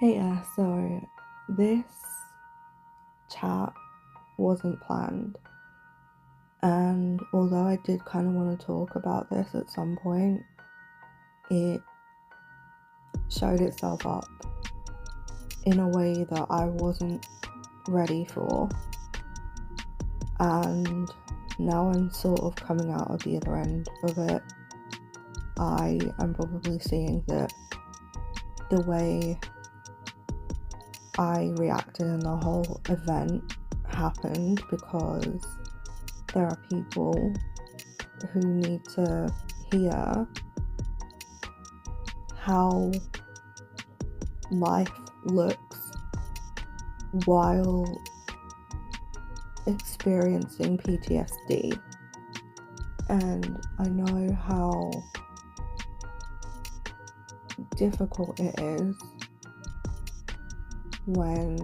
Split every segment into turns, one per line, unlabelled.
Hey, so this chat wasn't planned, and although I did kind of want to talk about this at some point, it showed itself up in a way that I wasn't ready for, and now I'm sort of coming out of the other end of it. I am probably seeing that the way I reacted in the whole event happened because there are people who need to hear how life looks while experiencing PTSD. And I know how difficult it is when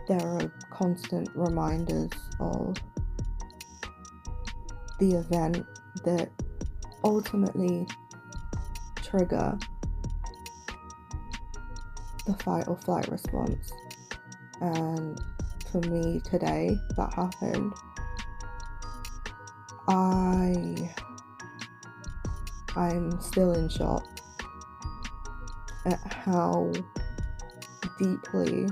there are constant reminders of the event that ultimately trigger the fight or flight response. And for me today, that happened. I'm still in shock at how deeply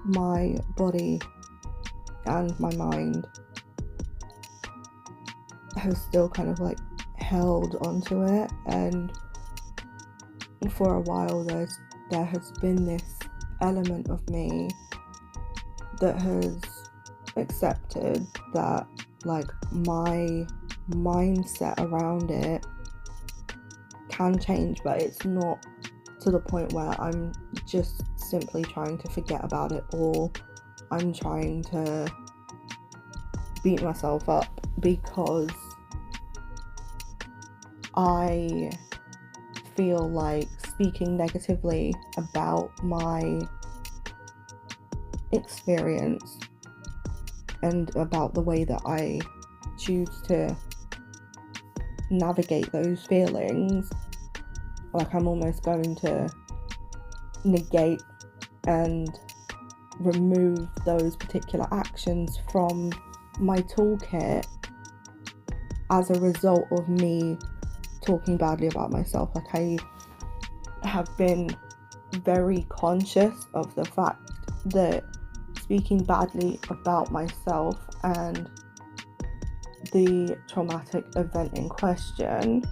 my body and my mind has still kind of held onto it, and for a while there has been this element of me that has accepted that my mindset around it can change, but it's not to the point where I'm just simply trying to forget about it, or I'm trying to beat myself up because I feel like speaking negatively about my experience and about the way that I choose to navigate those feelings, I'm almost going to negate and remove those particular actions from my toolkit as a result of me talking badly about myself. I have been very conscious of the fact that speaking badly about myself and the traumatic event in question,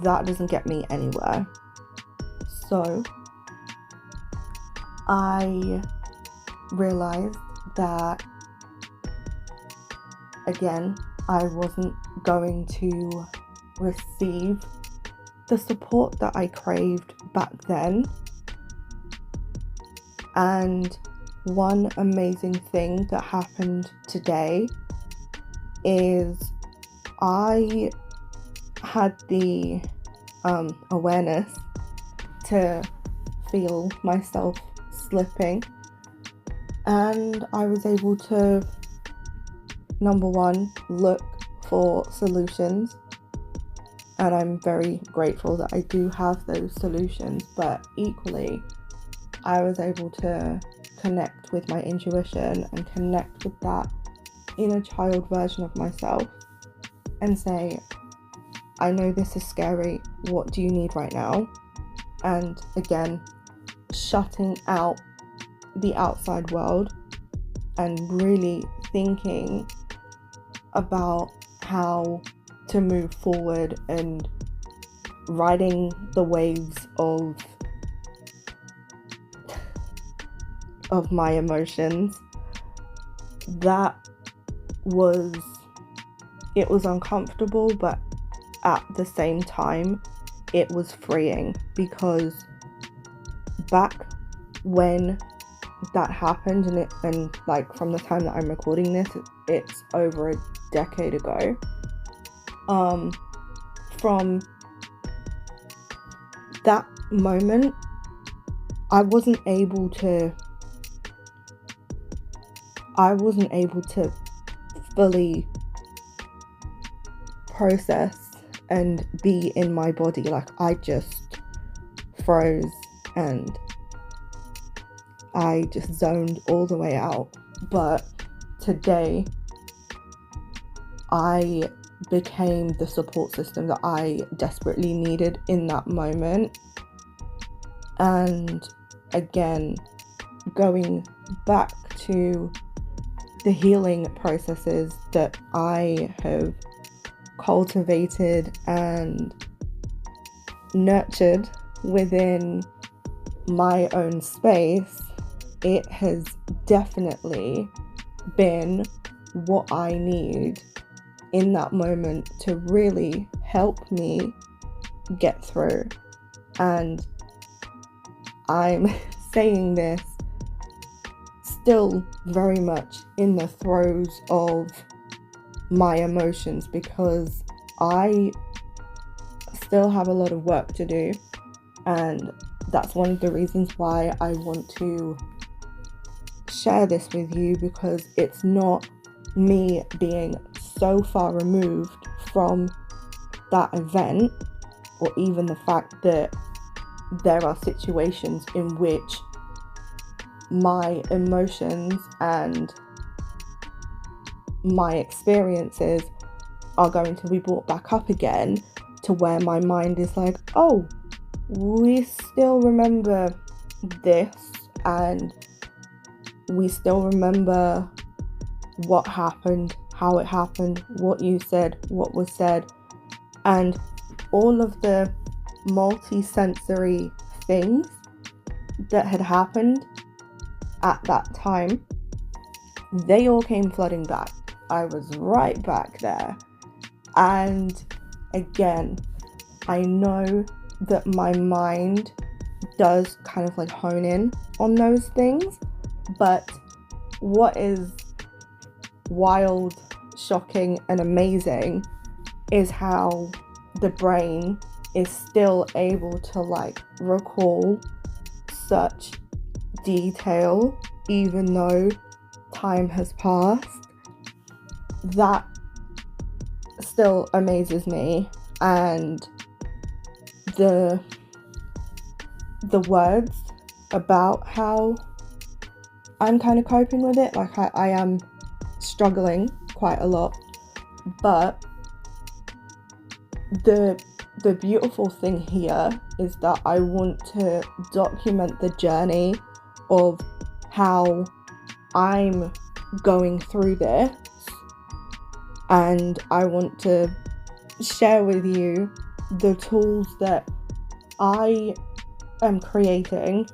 that doesn't get me anywhere. So I realized that, again, I wasn't going to receive the support that I craved back then. And one amazing thing that happened today is I had the awareness to feel myself slipping, and I was able to, number one, look for solutions, and I'm very grateful that I do have those solutions, but equally I was able to connect with my intuition and connect with that inner child version of myself and say, I know this is scary, what do you need right now? And again, shutting out the outside world and really thinking about how to move forward and riding the waves of my emotions. It was uncomfortable, but at the same time it was freeing, because back when that happened, and from the time that I'm recording this, it's over a decade ago. From that moment, I wasn't able to fully process and be in my body. Like, I just froze and I just zoned all the way out. But today I became the support system that I desperately needed in that moment. And again, going back to the healing processes that I have cultivated and nurtured within my own space, it has definitely been what I need in that moment to really help me get through. And I'm saying this still very much in the throes of my emotions, because I still have a lot of work to do, and that's one of the reasons why I want to share this with you, because it's not me being so far removed from that event, or even the fact that there are situations in which my emotions and my experiences are going to be brought back up again, to where my mind is like, oh, we still remember this, and we still remember what happened, how it happened, what you said, what was said, and all of the multi-sensory things that had happened at that time. They all came flooding back. I was right back there. And again, I know that my mind does kind of like hone in on those things, but what is wild, shocking, and amazing is how the brain is still able to like recall such detail even though time has passed. That still amazes me, and the words about how I'm kind of coping with it, like I am struggling quite a lot, but the beautiful thing here is that I want to document the journey of how I'm going through this, and I want to share with you the tools that I am creating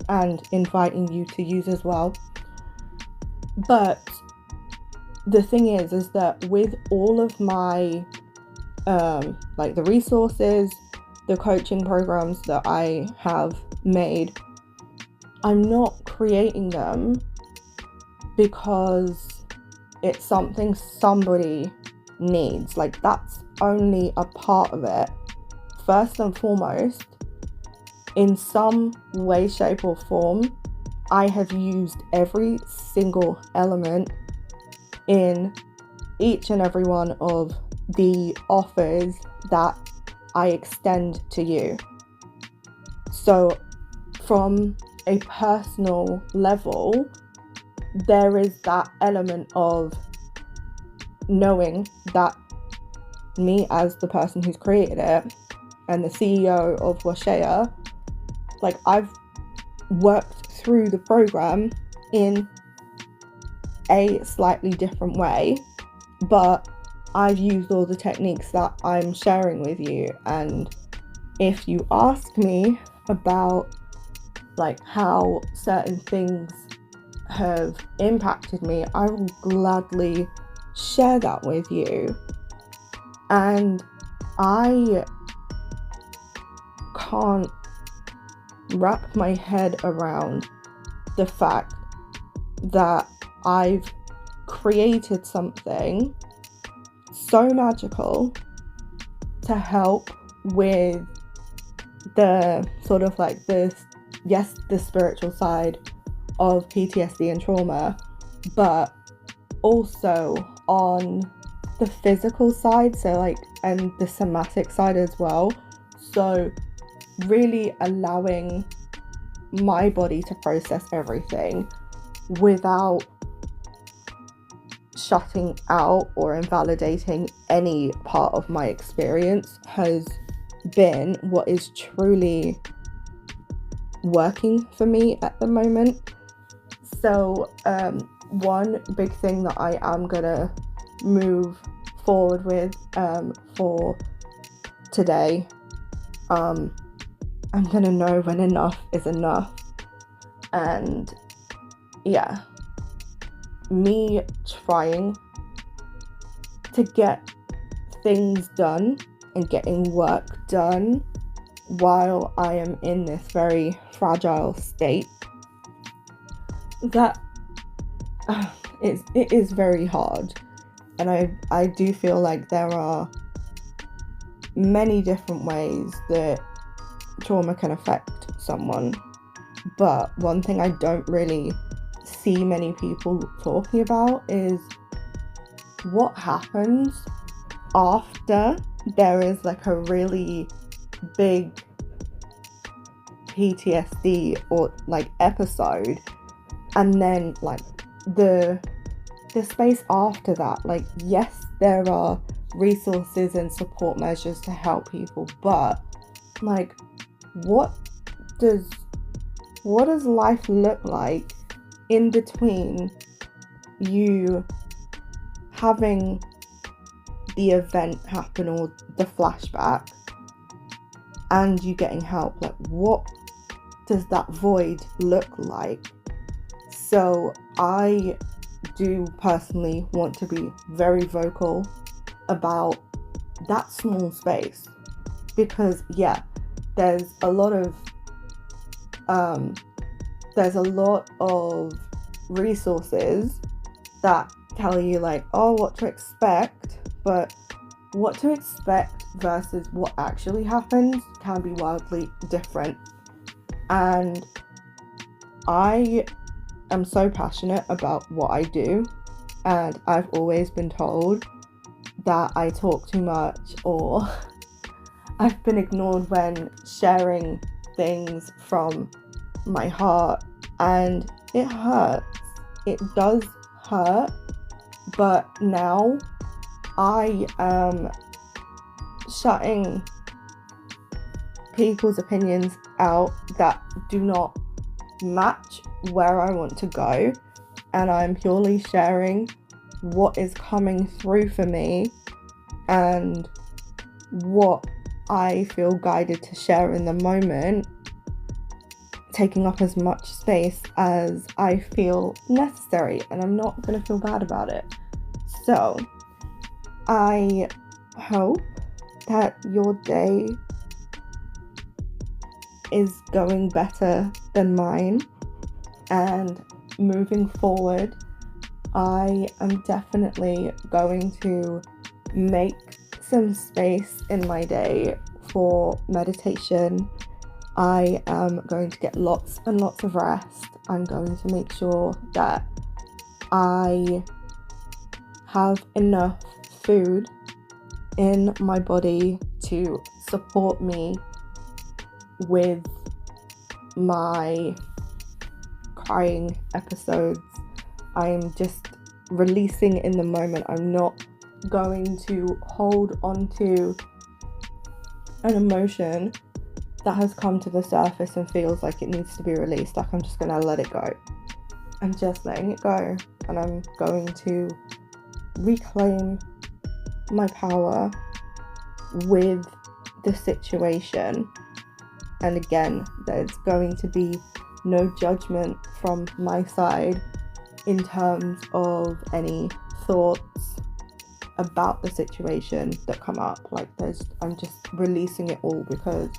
and inviting you to use as well. But the thing is that with all of my like the resources, the coaching programs that I have made, I'm not creating them because it's something somebody needs. Like, that's only a part of it. First and foremost, in some way, shape, or form, I have used every single element in each and every one of the offers that I extend to you. So from a personal level, there is that element of knowing that me as the person who's created it and the CEO of Washea, like, I've worked through the program in a slightly different way, but I've used all the techniques that I'm sharing with you. And if you ask me about like how certain things have impacted me, I will gladly share that with you. And I can't wrap my head around the fact that I've created something so magical to help with the sort of like the spiritual side of PTSD and trauma, but also on the physical side. So like and the somatic side as well. So really allowing my body to process everything without shutting out or invalidating any part of my experience has been what is truly working for me at the moment. So one big thing that I am gonna move forward with for today, I'm gonna know when enough is enough. And yeah, me trying to get things done and getting work done while I am in this very fragile state, that it is very hard. And I do feel like there are many different ways that trauma can affect someone, but one thing I don't really see many people talking about is what happens after there is like a really big PTSD or like episode, and then like the space after that. Like, yes, there are resources and support measures to help people, but like what does life look like in between you having the event happen or the flashback and you getting help? Like, what does that void look like? So I do personally want to be very vocal about that small space, because yeah, there's a lot of resources that tell you like, oh, what to expect, but what to expect versus what actually happens can be wildly different. And I am so passionate about what I do, and I've always been told that I talk too much, or I've been ignored when sharing things from my heart, and it hurts. It does hurt, but now I am shutting people's opinions out that do not match where I want to go, and I'm purely sharing what is coming through for me and what I feel guided to share in the moment, taking up as much space as I feel necessary, and I'm not going to feel bad about it. So I hope that your day is going better than mine, and moving forward I am definitely going to make some space in my day for meditation. I am going to get lots and lots of rest. I'm going to make sure that I have enough food in my body to support me with my crying episodes. I'm just releasing in the moment. I'm not going to hold on to an emotion that has come to the surface and feels like it needs to be released. Like, I'm just going to let it go. I'm just letting it go, and I'm going to reclaim my power with the situation. And again, there's going to be no judgment from my side in terms of any thoughts about the situation that come up. Like, I'm just releasing it all, because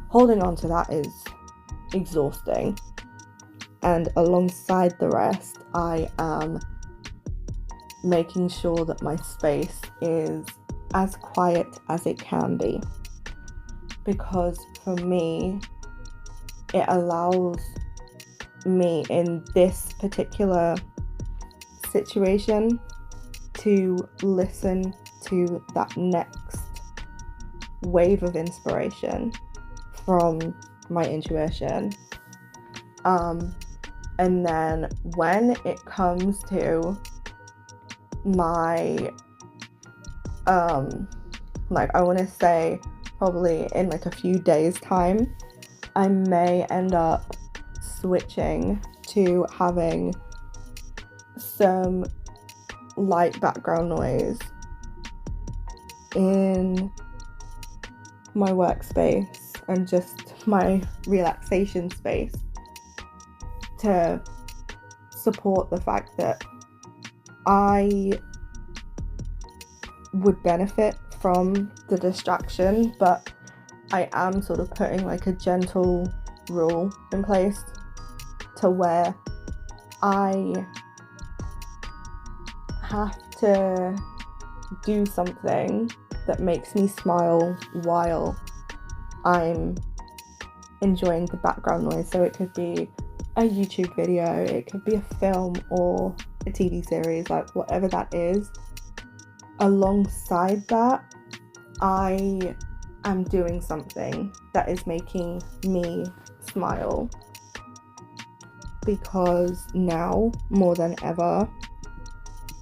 holding on to that is exhausting. And alongside the rest, I am making sure that my space is as quiet as it can be, because for me, it allows me in this particular situation to listen to that next wave of inspiration from my intuition. And then when it comes to my like, I want to say probably in like a few days time, I may end up switching to having some light background noise in my workspace and just my relaxation space to support the fact that I would benefit from the distraction, but I am sort of putting like a gentle rule in place to where I have to do something that makes me smile while I'm enjoying the background noise. So it could be a YouTube video, it could be a film or a TV series, like whatever that is. Alongside that, I am doing something that is making me smile, because now more than ever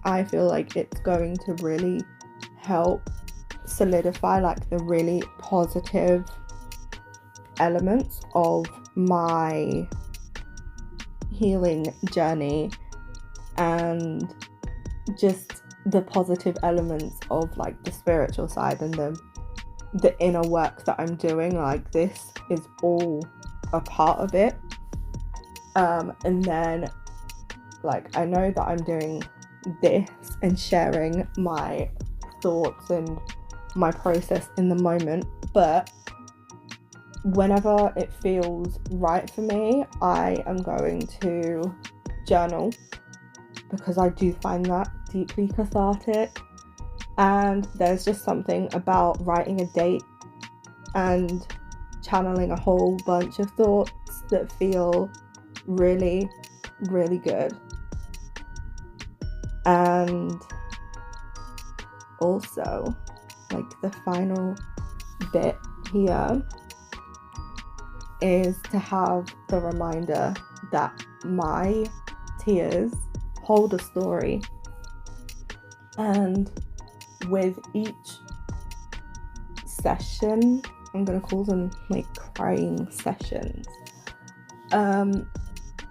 I feel like it's going to really help solidify like the really positive elements of my healing journey and just the positive elements of like the spiritual side and the inner work that I'm doing. Like, this is all a part of it. And then like, I know that I'm doing this and sharing my thoughts and my process in the moment, but whenever it feels right for me, I am going to journal, because I do find that deeply cathartic. And there's just something about writing a date and channeling a whole bunch of thoughts that feel really, really good. And also, like, the final bit here is to have the reminder that my tears hold a story, and with each session, I'm gonna call them like crying sessions,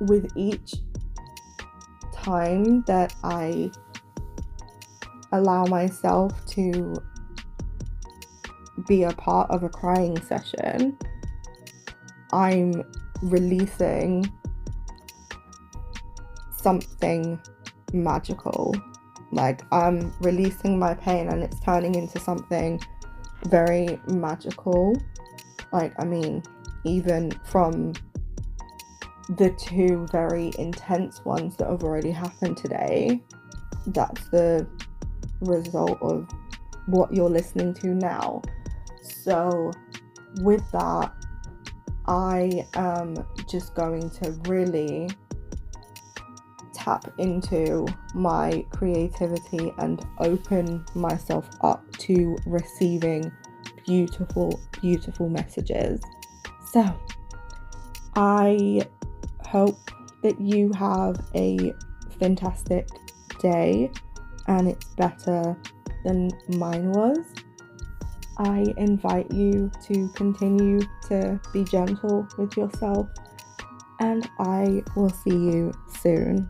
with each time that I allow myself to be a part of a crying session, I'm releasing something magical. Like, I'm releasing my pain and it's turning into something very magical. Like, I mean, even from the two very intense ones that have already happened today, that's the result of what you're listening to now. So with that, I am just going to really tap into my creativity and open myself up to receiving beautiful, beautiful messages. So I hope that you have a fantastic day and it's better than mine was. I invite you to continue to be gentle with yourself, and I will see you soon.